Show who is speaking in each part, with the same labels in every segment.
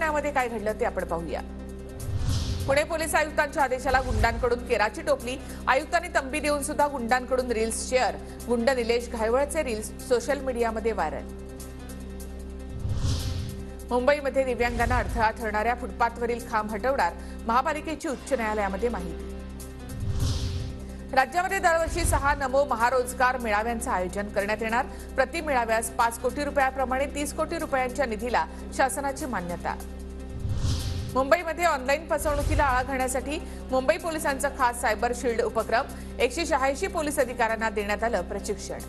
Speaker 1: ठाण्यामध्ये काय घडलं ते आपण पाहूया। पुणे पोलीस आयुक्तांच्या आदेशाला गुंडांकडून केराची टोपली। आयुक्तांनी तंबी देऊन सुद्धा गुंडांकडून रील्स शेअर। गुंड निलेश घायवळचे रील्स सोशल मीडियामध्ये व्हायरल। मुंबईमध्ये दिव्यांगांना अडथळा ठरणाऱ्या फुटपाथवरील खांब हटवणार महापालिकेची उच्च न्यायालयामध्ये माहिती। राज्यामध्ये दरवर्षी 6 नमो महारोजगार मेळाव्यांचं आयोजन करण्यात येणार। प्रति मेळाव्यास 5 कोटी रुपयाप्रमाणे 30 कोटी रुपयांच्या निधीला शासनाची मान्यता। मुंबईमध्ये ऑनलाईन फसवणुकीला आळा घालण्यासाठी मुंबई पोलिसांचा खास सायबर शील्ड उपक्रम। 186 पोलीस अधिकाऱ्यांना देण्यात आलं प्रशिक्षण।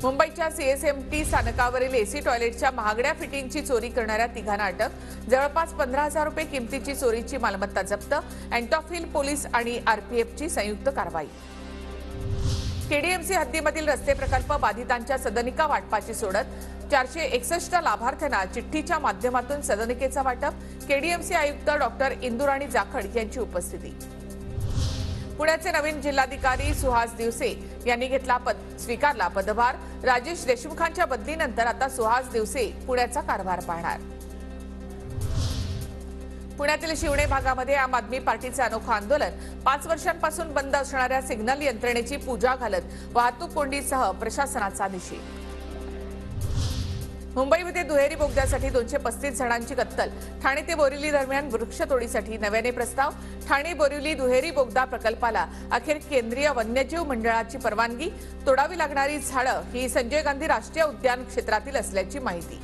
Speaker 1: मुंबईच्या सीएसएमटी स्थानकावरील एसी टॉयलेटच्या महागड्या फिटिंगची चोरी करणाऱ्या तिघांना अटक। जवळपास 15,000 रुपये किमतीची चोरीची मालमत्ता जप्त। अँटॉफिल पोलीस आणि आरपीएफची संयुक्त कारवाई। केडीएमसी हद्दीमधील रस्ते प्रकल्प बाधितांच्या सदनिका वाटपाची सोडत। 461 लाभार्थ्यांना चिठ्ठीच्या माध्यमातून सदनिकेचा वाटप। केडीएमसी आयुक्त डॉक्टर इंदुराणी जाखड यांची उपस्थिती। पुण्याचे नवीन जिल्हाधिकारी सुहास दिवसे यांनी स्वीकारला पदभार। राजेश देशमुखांच्या बदलीनंतर आता सुहास दिवसे पुण्याचा कारभार पाहणार। पुण्यातील शिवणे भागामध्ये आम आदमी पार्टीचे अनोखं आंदोलन। 5 वर्षांपासून बंद असणाऱ्या सिग्नल यंत्रणेची पूजा घालत वाहतूक कोंडीसह प्रशासनाचा निषेध। मुंबईमध्ये दुहेरी बोगद्यासाठी 235 जणांची कत्तल। ठाणे ते बोरिवली दरम्यान वृक्षतोडीसाठी नव्याने प्रस्ताव। ठाणे बोरिवली दुहेरी बोगदा प्रकल्पाला अखेर केंद्रीय वन्यजीव मंडळाची परवानगी। तोडावी लागणारी झाडं ही संजय गांधी राष्ट्रीय उद्यान क्षेत्रातील असल्याची माहिती।